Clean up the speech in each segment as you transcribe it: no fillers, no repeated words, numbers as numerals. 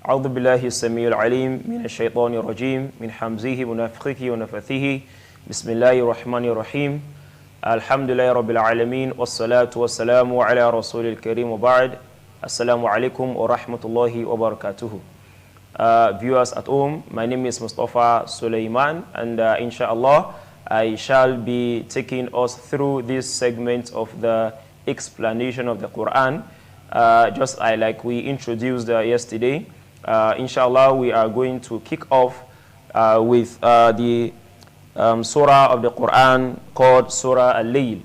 أعوذ بالله السميع العليم من الشيطان الرجيم من حمزه ونفخه ونفثه بسم الله الرحمن الرحيم الحمد لله رب العالمين والصلاة والسلام على رسول الكريم وبعد السلام عليكم ورحمة الله وبركاته. Viewers at home, my name is Mustafa Suleiman, and inshallah I shall be taking us through this segment of the explanation of the Quran, just like we introduced yesterday. Inshallah, we are going to kick off with the surah of the Quran called Surah Al-Layl.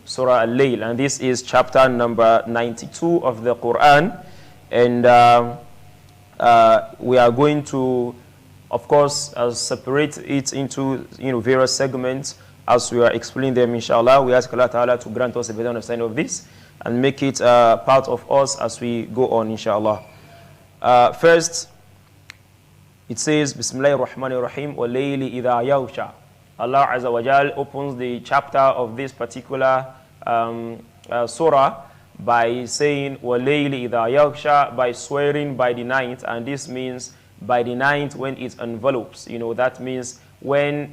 Surah Al-Layl, and this is chapter number 92 of the Quran, and we are going to, of course, separate it into various segments as we are explaining them. Inshallah, we ask Allah Ta'ala to grant us a better understanding of this and make it part of us as we go on, inshallah. First, it says, Bismillahir Rahmanir Rahim, wa layli idha yawsha. Allah Azza wa Jal opens the chapter of this particular surah by saying, wa layli idha yawsha, by swearing by the night, and this means by the night when it envelops. That means when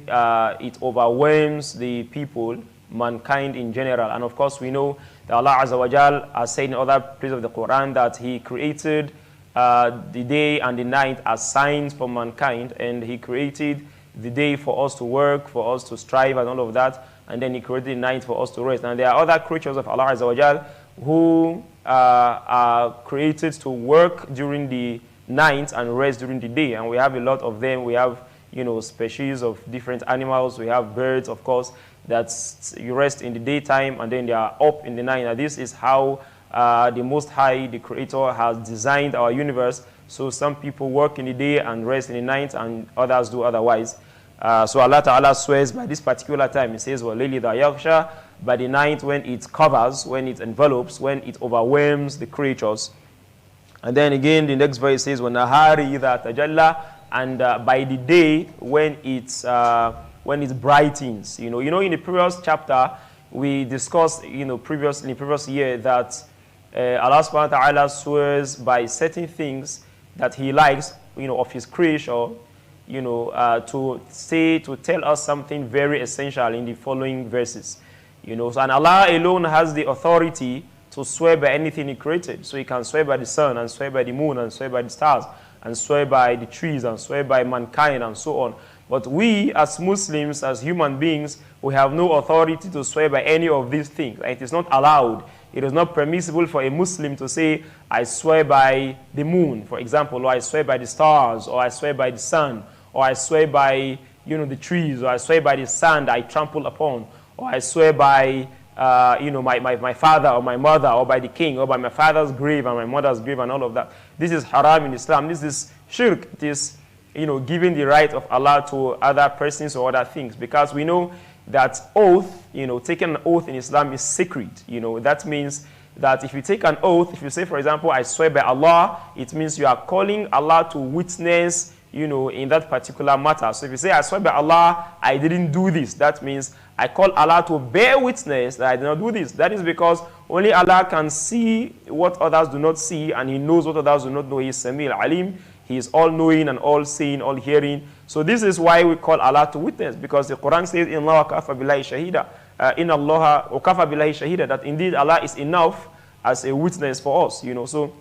it overwhelms the people, mankind in general. And of course, we know that Allah Azza wa Jal has said in other places of the Quran that He created the day and the night as signs for mankind, and He created the day for us to work, for us to strive and all of that, and then He created the night for us to rest. And there are other creatures of Allah Azza wa Jal who are created to work during the night and rest during the day, and we have a lot of them. We have species of different animals. We have birds, of course, that you rest in the daytime and then they are up in the night. And this is how the Most High, the Creator, has designed our universe. So some people work in the day and rest in the night, and others do otherwise. So Allah Ta'ala swears by this particular time. He says, وَلَيْلِ ذَا يَغْشَى, by the night when it covers, when it envelopes, when it overwhelms the creatures. And then again, the next verse says, وَنَهَارِ إِذَا تَجَلَّى, and by the day when it brightens. In the previous chapter, we discussed, in the previous year, that Allah subhanahu wa ta'ala swears by certain things that He likes, of His creation, to tell us something very essential in the following verses. So, and Allah alone has the authority to swear by anything He created. So He can swear by the sun, and swear by the moon, and swear by the stars, and swear by the trees, and swear by mankind, and so on. But we, as Muslims, as human beings, we have no authority to swear by any of these things. It is not allowed. It is not permissible for a Muslim to say, I swear by the moon, for example, or I swear by the stars, or I swear by the sun, or I swear by, the trees, or I swear by the sand I trample upon, or I swear by, my father or my mother, or by the king, or by my father's grave and my mother's grave and all of that. This is haram in Islam. This is shirk. It is, giving the right of Allah to other persons or other things, because we know that oath, taking an oath in Islam is sacred. That means that if you take an oath, if you say, for example, I swear by Allah, it means you are calling Allah to witness, in that particular matter. So if you say, I swear by Allah, I didn't do this, that means I call Allah to bear witness that I did not do this. That is because only Allah can see what others do not see, and He knows what others do not know. He is Sami al-Alim. He is all-knowing and all-seeing, all-hearing. So this is why we call Allah to witness, because the Quran says, "Inna Allah wakafa billahi shahida." Inna Allah wakafa billahi shahida, that indeed Allah is enough as a witness for us. So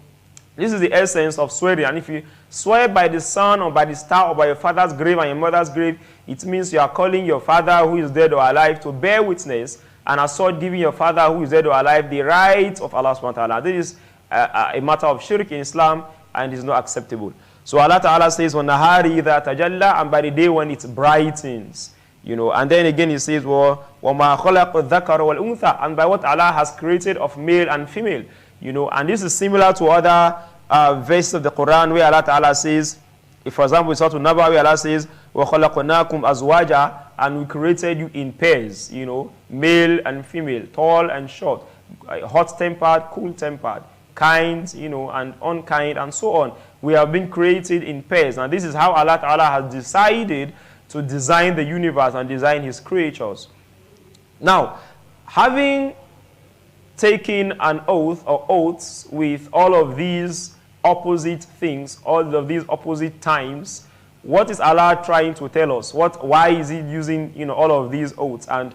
this is the essence of swearing. And if you swear by the sun, or by the star, or by your father's grave and your mother's grave, it means you are calling your father who is dead or alive to bear witness, and as such giving your father who is dead or alive the right of Allah subhanahu wa ta'ala. This is a matter of shirk in Islam, and is not acceptable. So Allah Ta'ala says, وَنَهَارِ إِذَا تَجَلَّى, and by the day when it brightens. And then again He says, وَمَا خَلَقَ الذَّكَرَ وَالْأُنثَى, and by what Allah has created of male and female. And this is similar to other verses of the Quran where Allah Ta'ala says, if for example we saw to Naba where Allah says, وَخَلَقْنَاكُمْ أَزْوَاجًا, and we created you in pairs, male and female, tall and short, hot-tempered, cool-tempered, kind, and unkind, and so on. We have been created in pairs. And this is how Allah Ta'ala has decided to design the universe and design His creatures. Now, having taken an oath or oaths with all of these opposite things, all of these opposite times, what is Allah trying to tell us? Why is He using, all of these oaths? And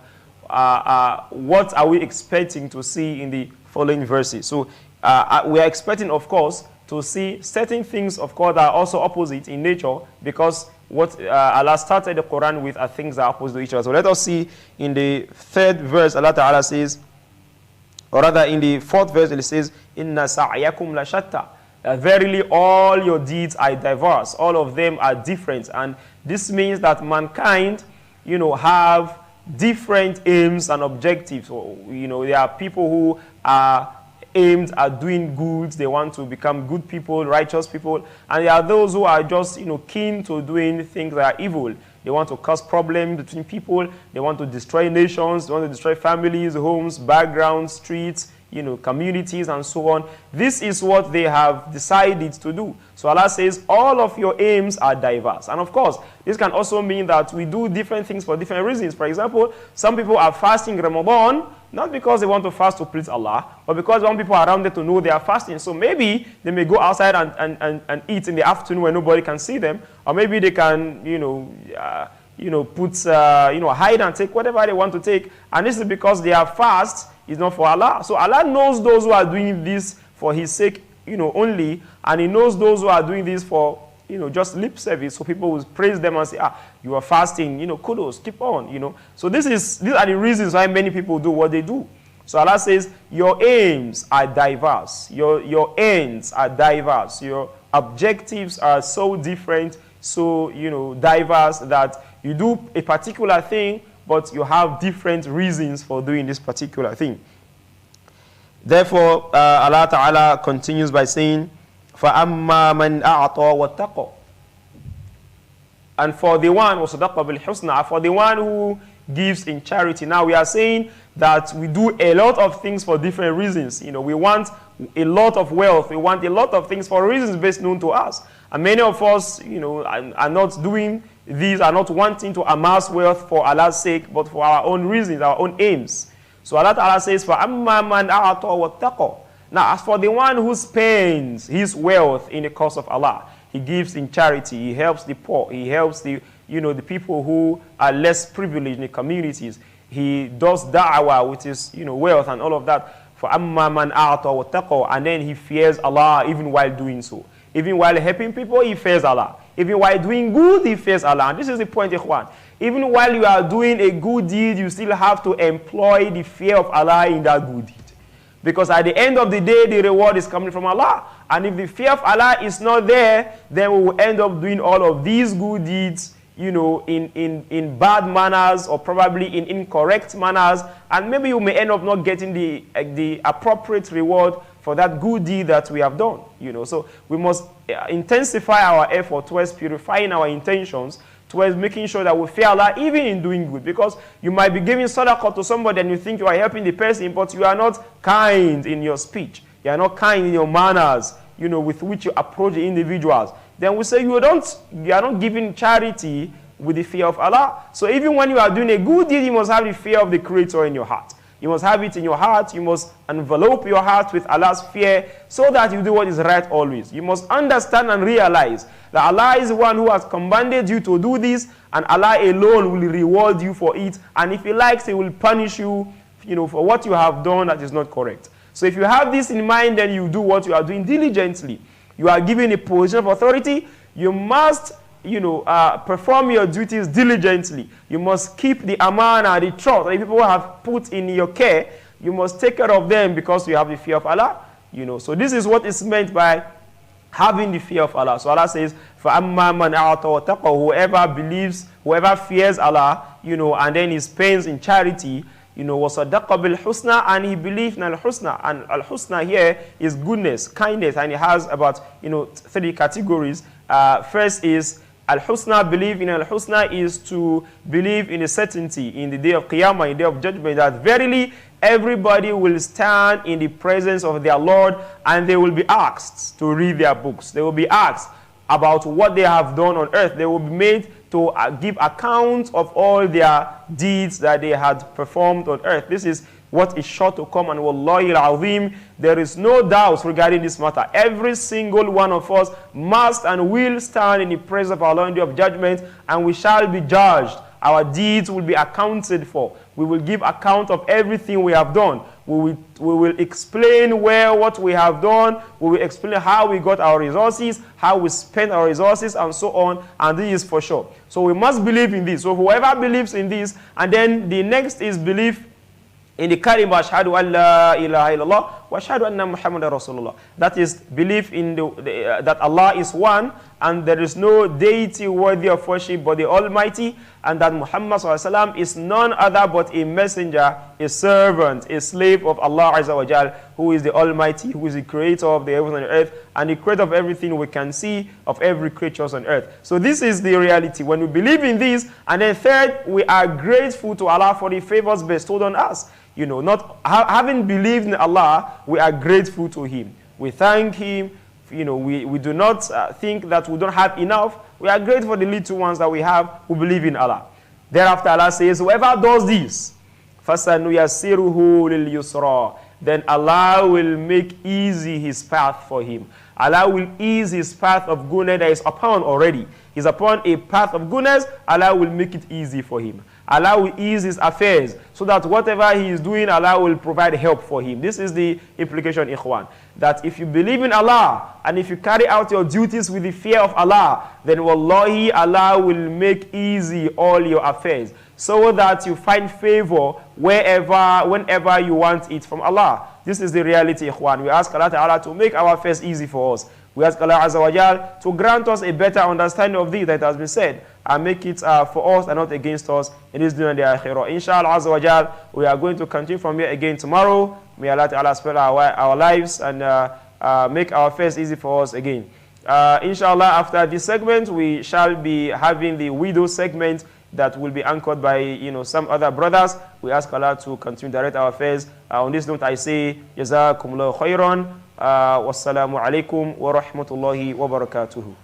what are we expecting to see in the following verses? So we are expecting, of course, to see certain things, of course, that are also opposite in nature, because what Allah started the Quran with are things that are opposite to each other. So let us see in the 3rd verse, Allah Ta'ala says, or rather in the 4th verse, it says, Inna sa'yakum la shatta. Verily all your deeds are diverse, all of them are different. And this means that mankind, have different aims and objectives. So, there are people who are aimed at doing good. They want to become good people, righteous people. And there are those who are just, keen to doing things that are evil. They want to cause problems between people. They want to destroy nations. They want to destroy families, homes, backgrounds, streets, communities, and so on. This is what they have decided to do. So Allah says, all of your aims are diverse. And of course, this can also mean that we do different things for different reasons. For example, some people are fasting Ramadan, not because they want to fast to please Allah, but because they want people around them to know they are fasting. So maybe they may go outside and eat in the afternoon when nobody can see them. Or maybe they can, hide and take whatever they want to take. And this is because their fast is not for Allah. So Allah knows those who are doing this for His sake, only. And He knows those who are doing this for, just lip service. So people will praise them and say, you are fasting, kudos, keep on, So these are the reasons why many people do what they do. So Allah says, your aims are diverse. Your ends are diverse. Your objectives are so different, so, diverse, that you do a particular thing, but you have different reasons for doing this particular thing. Therefore, Allah Ta'ala continues by saying, فَأَمَّا مَنْ أَعْطَى وَاتَّقَى. And for the one, وَصَدَقَ بِالْحُسْنَى, for the one who gives in charity. Now we are saying that we do a lot of things for different reasons. We want a lot of wealth. We want a lot of things for reasons best known to us. And many of us, are not doing these, are not wanting to amass wealth for Allah's sake, but for our own reasons, our own aims. So Allah Ta'ala says, فَأَمَّا مَنْ أَعْطَى وَاتَّقَى. Now, as for the one who spends his wealth in the cause of Allah, he gives in charity, he helps the poor, he helps the people who are less privileged in the communities. He does da'wah with his, wealth and all of that. فَأَمَّا مَنْ أَعْطَى وَاتَّقَى. And then he fears Allah even while doing so. Even while helping people, he fears Allah. Even while doing good, he fears Allah. And this is the point, ikhwan. Even while you are doing a good deed, you still have to employ the fear of Allah in that good deed. Because at the end of the day, the reward is coming from Allah. And if the fear of Allah is not there, then we will end up doing all of these good deeds, in bad manners, or probably in incorrect manners. And maybe you may end up not getting the appropriate reward for that good deed that we have done. So we must intensify our effort towards purifying our intentions, towards making sure that we fear Allah even in doing good. Because you might be giving sadaqah to somebody and you think you are helping the person, but you are not kind in your speech. You are not kind in your manners, with which you approach the individuals. Then we say you are not giving charity with the fear of Allah. So even when you are doing a good deed, you must have the fear of the Creator in your heart. You must have it in your heart. You must envelope your heart with Allah's fear so that you do what is right always. You must understand and realize that Allah is the one who has commanded you to do this, and Allah alone will reward you for it. And if He likes, He will punish you, for what you have done that is not correct. So if you have this in mind, then you do what you are doing diligently. You are given a position of authority. You must perform your duties diligently. You must keep the amana, the trust that people have put in your care. You must take care of them because you have the fear of Allah. So this is what is meant by having the fear of Allah. So Allah says, فَأَمَّا مَنْ أَعْطَى وَاتَّقَى. Whoever believes, whoever fears Allah, and then he spends in charity, وَصَدَّقَ بِالْحُسْنَى, and he believes in al-husna. And al-husna here is goodness, kindness, and it has about 3 categories. First is al-husna. Believe in al-husna is to believe in a certainty in the day of Qiyamah, in the day of judgment, that verily everybody will stand in the presence of their Lord, and they will be asked to read their books. They will be asked about what they have done on earth. They will be made to give account of all their deeds that they had performed on earth. This is what is sure to come, and wallahi al-azim, there is no doubt regarding this matter. Every single one of us must and will stand in the presence of Allah on the day of judgment, and we shall be judged. Our deeds will be accounted for. We will give account of everything we have done. We will explain what we have done. We will explain how we got our resources, how we spent our resources, and so on. And this is for sure. So we must believe in this. So whoever believes in this, and then the next is belief in the kalima ashhadu an la ilaha illallah wa ashhadu anna Muhammadan Rasulullah. That is belief in that Allah is one and there is no deity worthy of worship but the Almighty, and that Muhammad sallallahu alaihi wasallam is none other but a messenger, a servant, a slave of Allah Azza wa Jal, who is the Almighty, who is the creator of the heavens and the earth, and the creator of everything we can see, of every creature on earth. So this is the reality. When we believe in this, and then third, we are grateful to Allah for the favors bestowed on us. You know, not having believed in Allah, we are grateful to Him. We thank Him. You know, we do not think that we don't have enough. We are grateful for the little ones that we have who believe in Allah. Thereafter, Allah says, whoever does this, فَسَنُيَسِّرُهُ لِلْيُسْرَى, then Allah will make easy his path for him. Allah will ease his path of goodness that is upon already. He's upon a path of goodness. Allah will make it easy for him. Allah will ease his affairs so that whatever he is doing, Allah will provide help for him. This is the implication, ikhwan. That if you believe in Allah and if you carry out your duties with the fear of Allah, then wallahi, Allah will make easy all your affairs so that you find favor whenever you want it from Allah. This is the reality, ikhwan. We ask Allah Ta'ala to make our affairs easy for us. We ask Allah Azza wa Jal to grant us a better understanding of this that has been said, and make it for us and not against us in this dunya and the akhirah. Inshallah Azza wa Jal, we are going to continue from here again tomorrow. May Allah Ta'ala spare our lives and make our affairs easy for us again. Inshallah, after this segment, we shall be having the widow segment that will be anchored by some other brothers. We ask Allah to continue to direct our affairs. On this note, I say, Jazakumullahu khairan. Wassalamu alaikum wa rahmatullahi wa barakatuhu.